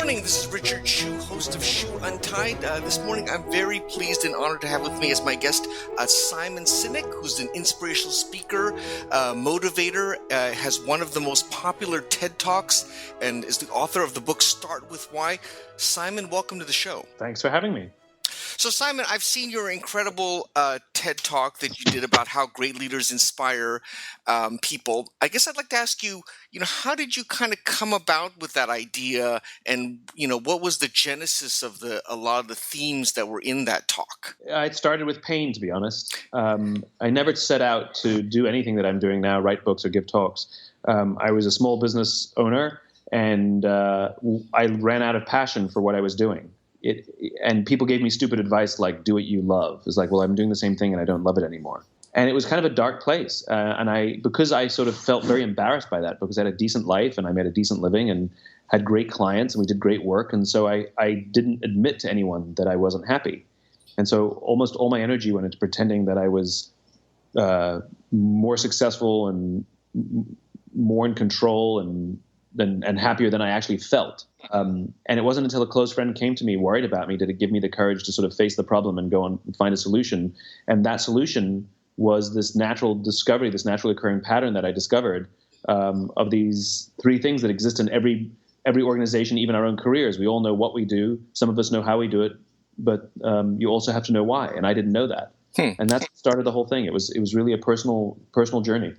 morning. This is Richard Hsu, host of Hsu Untied. This morning, I'm very pleased and honored to have with me as my guest Simon Sinek, who's an inspirational speaker, motivator, has one of the most popular TED Talks, and is the author of the book Start With Why. Simon, welcome to the show. Thanks for having me. So, Simon, I've seen your incredible TED Talk that you did about how great leaders inspire people. I guess I'd like to ask you, how did you kind of come about with that idea, and what was the genesis of a lot of the themes that were in that talk? It started with pain, to be honest. I never set out to do anything that I'm doing now, write books or give talks. I was a small business owner, and I ran out of passion for what I was doing. And people gave me stupid advice like, do what you love. It's like, well, I'm doing the same thing and I don't love it anymore. And it was kind of a dark place. Because I sort of felt very embarrassed by that, because I had a decent life and I made a decent living and had great clients and we did great work. And so I didn't admit to anyone that I wasn't happy. And so almost all my energy went into pretending that I was more successful and more in control and happier than I actually felt. And it wasn't until a close friend came to me worried about me did it give me the courage to sort of face the problem and go on and find a solution. And that solution was this natural discovery, this naturally occurring pattern that I discovered of these three things that exist in every organization, even our own careers. We all know what we do. Some of us know how we do it, but you also have to know why. And I didn't know that. And that's what started the whole thing. It was really a personal journey.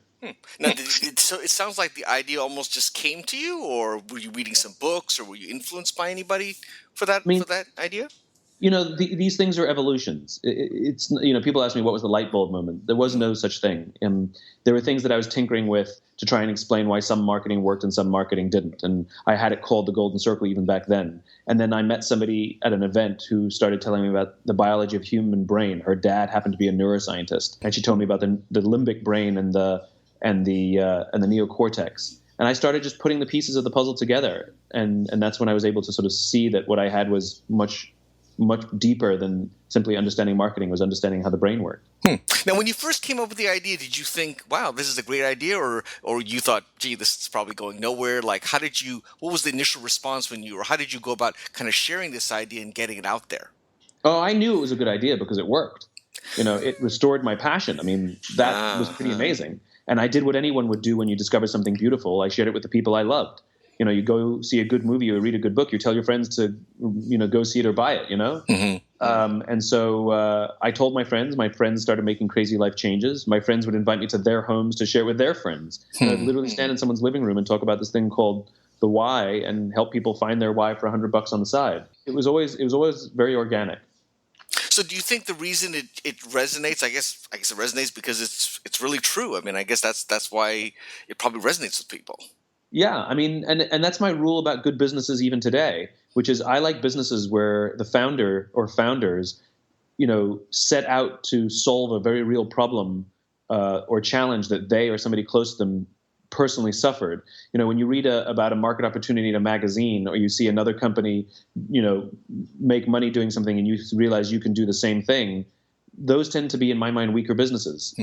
Now, so it sounds like the idea almost just came to you, or were you reading some books, or were you influenced by anybody for that idea? These things are evolutions. It's people ask me what was the light bulb moment. There was no such thing. There were things that I was tinkering with to try and explain why some marketing worked and some marketing didn't. And I had it called the golden circle even back then. And then I met somebody at an event who started telling me about the biology of human brain. Her dad happened to be a neuroscientist, and she told me about the limbic brain and the neocortex. And I started just putting the pieces of the puzzle together. And that's when I was able to sort of see that what I had was much, much deeper than simply understanding marketing, was understanding how the brain worked. Now, when you first came up with the idea, did you think, wow, this is a great idea? Or you thought, gee, this is probably going nowhere? Like, what was the initial response how did you go about kind of sharing this idea and getting it out there? Oh, I knew it was a good idea because it worked. It restored my passion. I mean, that was pretty amazing. And I did what anyone would do when you discover something beautiful. I shared it with the people I loved. You go see a good movie or read a good book. You tell your friends to, go see it or buy it, Mm-hmm. And so I told my friends. My friends started making crazy life changes. My friends would invite me to their homes to share it with their friends. I'd literally stand in someone's living room and talk about this thing called the why and help people find their why for $100 on the side. It was always very organic. So do you think the reason it resonates, I guess it resonates because it's really true. I mean, I guess that's why it probably resonates with people. Yeah, I mean, and that's my rule about good businesses even today, which is I like businesses where the founder or founders, set out to solve a very real problem or challenge that they or somebody close to them personally suffered. When you read about a market opportunity in a magazine, or you see another company, make money doing something, and you realize you can do the same thing, those tend to be, in my mind, weaker businesses.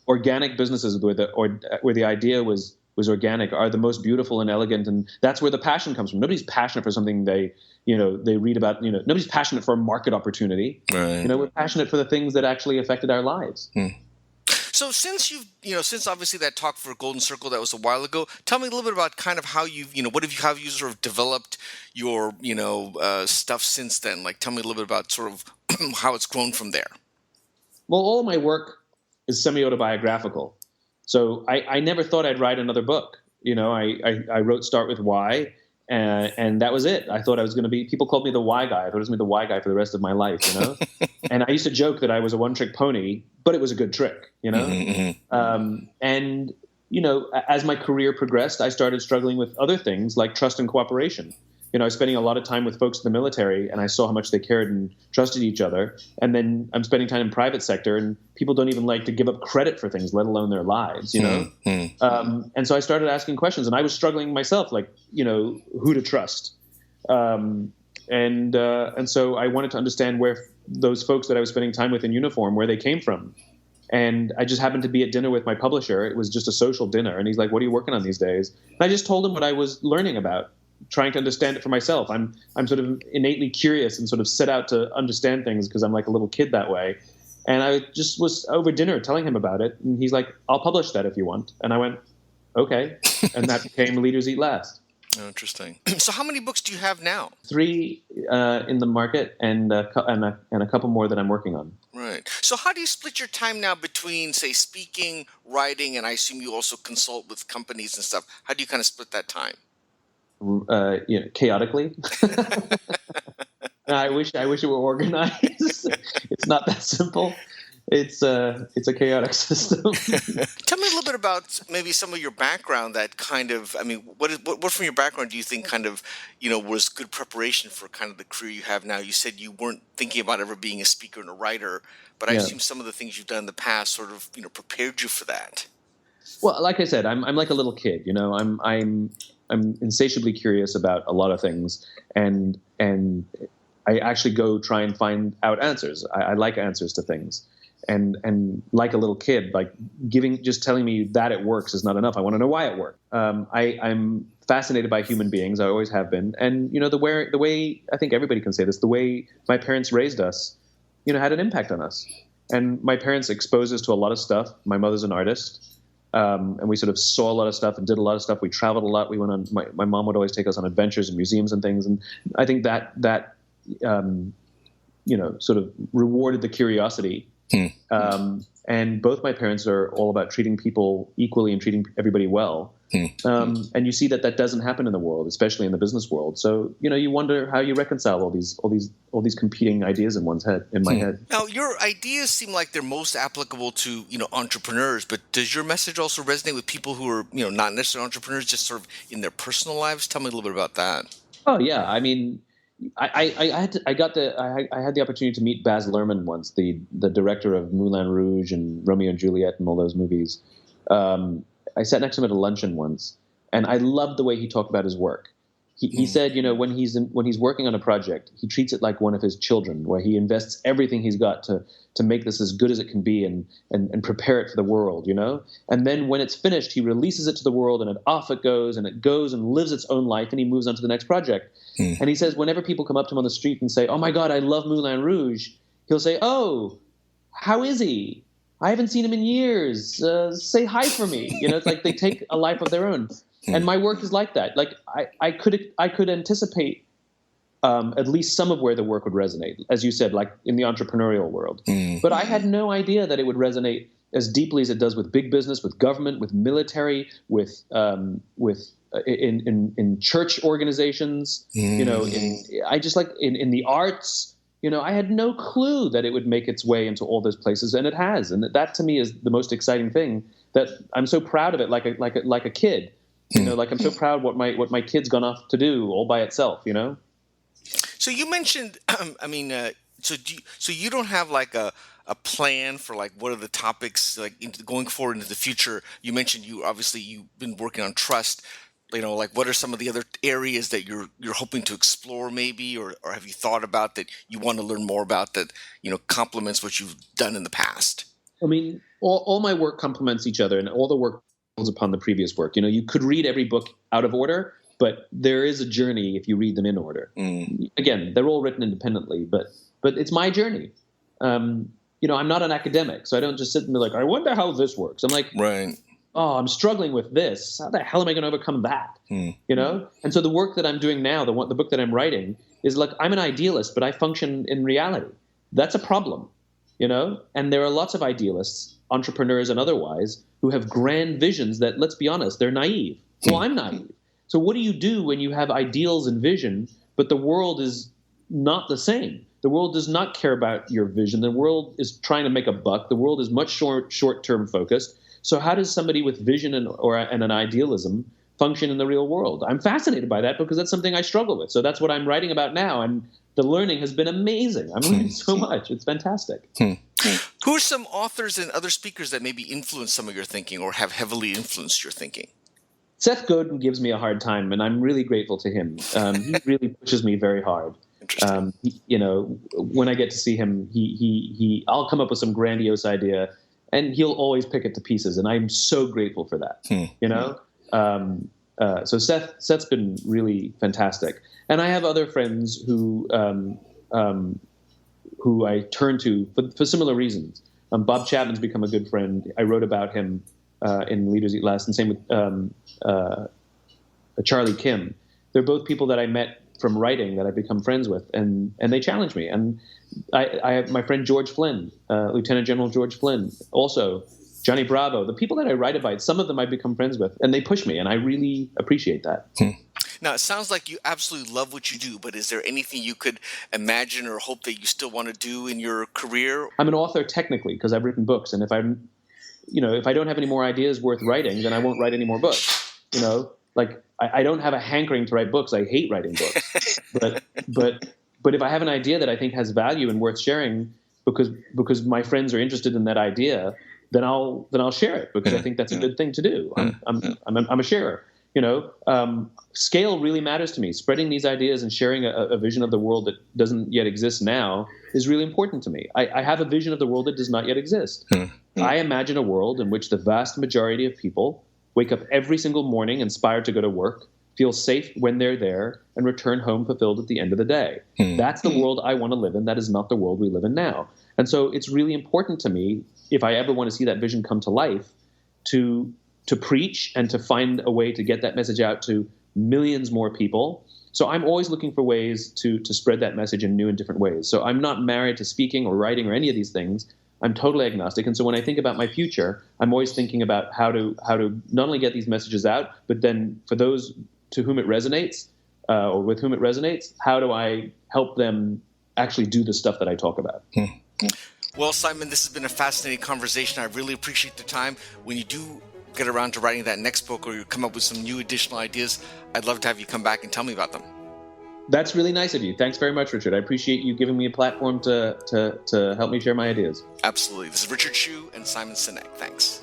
Organic businesses where the idea was organic are the most beautiful and elegant, and that's where the passion comes from. Nobody's passionate for something they read about. Nobody's passionate for a market opportunity. Right. We're passionate for the things that actually affected our lives. So since since obviously that talk for Golden Circle, that was a while ago, tell me a little bit about kind of how how you sort of developed your, stuff since then? Like, tell me a little bit about sort of how it's grown from there. Well, all of my work is semi-autobiographical. So I never thought I'd write another book. I wrote Start With Why, and that was it. I thought I was going to be, people called me the why guy. I thought I was going to be the why guy for the rest of my life, And I used to joke that I was a one-trick pony, but it was a good trick, Mm-hmm. And, as my career progressed, I started struggling with other things like trust and cooperation. I was spending a lot of time with folks in the military, and I saw how much they cared and trusted each other. And then I'm spending time in private sector, and people don't even like to give up credit for things, let alone their lives, Mm-hmm. And so I started asking questions, and I was struggling myself, like, who to trust. And so I wanted to understand where those folks that I was spending time with in uniform, where they came from. And I just happened to be at dinner with my publisher. It was just a social dinner. And he's like, what are you working on these days? And I just told him what I was learning about. trying to understand it for myself. I'm sort of innately curious and sort of set out to understand things because I'm like a little kid that way. And I just was over dinner telling him about it, and he's like, "I'll publish that if you want." And I went, "Okay," and that became Leaders Eat Last. Oh, interesting. So how many books do you have now? 3 in the market, and a couple more that I'm working on. Right. So how do you split your time now between, say, speaking, writing, and I assume you also consult with companies and stuff? How do you kind of split that time? Chaotically. I wish it were organized. It's not that simple. It's a chaotic system. Tell me a little bit about maybe some of your background that kind of, I mean, what from your background do you think kind of, was good preparation for kind of the career you have now? You said you weren't thinking about ever being a speaker and a writer, but I assume some of the things you've done in the past sort of, prepared you for that. Well, like I said, I'm like a little kid, I'm insatiably curious about a lot of things, and I actually go try and find out answers. I like answers to things. And like a little kid, like just telling me that it works is not enough. I want to know why it worked. I'm fascinated by human beings. I always have been. And, the way I think everybody can say this, the way my parents raised us, had an impact on us. And my parents exposed us to a lot of stuff. My mother's an artist. And we sort of saw a lot of stuff and did a lot of stuff. We traveled a lot. We went on, my mom would always take us on adventures and museums and things. And I think that sort of rewarded the curiosity. And both my parents are all about treating people equally and treating everybody well. And you see that doesn't happen in the world, especially in the business world. So, you wonder how you reconcile all these competing ideas in my head. Now, your ideas seem like they're most applicable to, entrepreneurs, but does your message also resonate with people who are, not necessarily entrepreneurs, just sort of in their personal lives? Tell me a little bit about that. Oh, yeah. I mean, I had the opportunity to meet Baz Luhrmann once, the director of Moulin Rouge and Romeo and Juliet and all those movies. I sat next to him at a luncheon once, and I loved the way he talked about his work. He said, when he's working on a project, he treats it like one of his children, where he invests everything he's got to make this as good as it can be and prepare it for the world, And then when it's finished, he releases it to the world, and off it goes and lives its own life, and he moves on to the next project. And he says whenever people come up to him on the street and say, "Oh my God, I love Moulin Rouge," he'll say, "Oh, how is he? I haven't seen him in years. Say hi for me." It's like they take a life of their own. And my work is like that. Like I could anticipate at least some of where the work would resonate, as you said, like in the entrepreneurial world. But I had no idea that it would resonate as deeply as it does with big business, with government, with military, with in church organizations. In the arts. I had no clue that it would make its way into all those places, and it has. And that to me is the most exciting thing. That I'm so proud of it, like a kid. Like I'm so proud what my kid's gone off to do all by itself. So you mentioned, so you don't have like a plan for like what are the topics like going forward into the future? You mentioned you've been working on trust. Like what are some of the other areas that you're hoping to explore maybe, or have you thought about that you want to learn more about that, complements what you've done in the past? I mean, all my work complements each other, and all the work builds upon the previous work. You could read every book out of order, but there is a journey if you read them in order. Again, they're all written independently, but it's my journey. I'm not an academic, so I don't just sit and be like, I wonder how this works. I'm like, right. Oh, I'm struggling with this. How the hell am I going to overcome that? And so the work that I'm doing now, the book that I'm writing, is like I'm an idealist, but I function in reality. That's a problem, And there are lots of idealists, entrepreneurs and otherwise, who have grand visions that, let's be honest, they're naive. Well, I'm naive. So what do you do when you have ideals and vision, but the world is not the same? The world does not care about your vision. The world is trying to make a buck. The world is much short-term focused. So how does somebody with vision and an idealism function in the real world? I'm fascinated by that because that's something I struggle with. So that's what I'm writing about now. And the learning has been amazing. I'm learning so much. It's fantastic. Who are some authors and other speakers that maybe influence some of your thinking or have heavily influenced your thinking? Seth Godin gives me a hard time, and I'm really grateful to him. He really pushes me very hard. When I get to see him, I'll come up with some grandiose idea, and he'll always pick it to pieces, and I'm so grateful for that. So Seth's been really fantastic, and I have other friends who I turn to for similar reasons. Bob Chapman's become a good friend. I wrote about him in Leaders Eat Last, and same with Charlie Kim. They're both people that I met from writing that I've become friends with, and they challenge me. And I have my friend George Flynn, Lieutenant General George Flynn, also Johnny Bravo. The people that I write about, some of them I've become friends with, and they push me, and I really appreciate that. Now, it sounds like you absolutely love what you do, but is there anything you could imagine or hope that you still want to do in your career? I'm an author technically because I've written books, and if I don't have any more ideas worth writing, then I won't write any more books. Like I don't have a hankering to write books. I hate writing books, but if I have an idea that I think has value and worth sharing, because my friends are interested in that idea, then I'll share it because I think that's a good thing to do. I'm a sharer. Scale really matters to me. Spreading these ideas and sharing a vision of the world that doesn't yet exist now is really important to me. I have a vision of the world that does not yet exist. I imagine a world in which the vast majority of people wake up every single morning inspired to go to work, feel safe when they're there, and return home fulfilled at the end of the day. That's the world I want to live in. That is not the world we live in now. And so it's really important to me, if I ever want to see that vision come to life, to preach and to find a way to get that message out to millions more people. So I'm always looking for ways to spread that message in new and different ways. So I'm not married to speaking or writing or any of these things. I'm totally agnostic. And so when I think about my future, I'm always thinking about how to not only get these messages out, but then for those to whom it resonates or with whom it resonates, how do I help them actually do the stuff that I talk about? Well, Simon, this has been a fascinating conversation. I really appreciate the time. When you do get around to writing that next book or you come up with some new additional ideas, I'd love to have you come back and tell me about them. That's really nice of you. Thanks very much, Richard. I appreciate you giving me a platform to help me share my ideas. Absolutely. This is Richard Hsu and Simon Sinek. Thanks.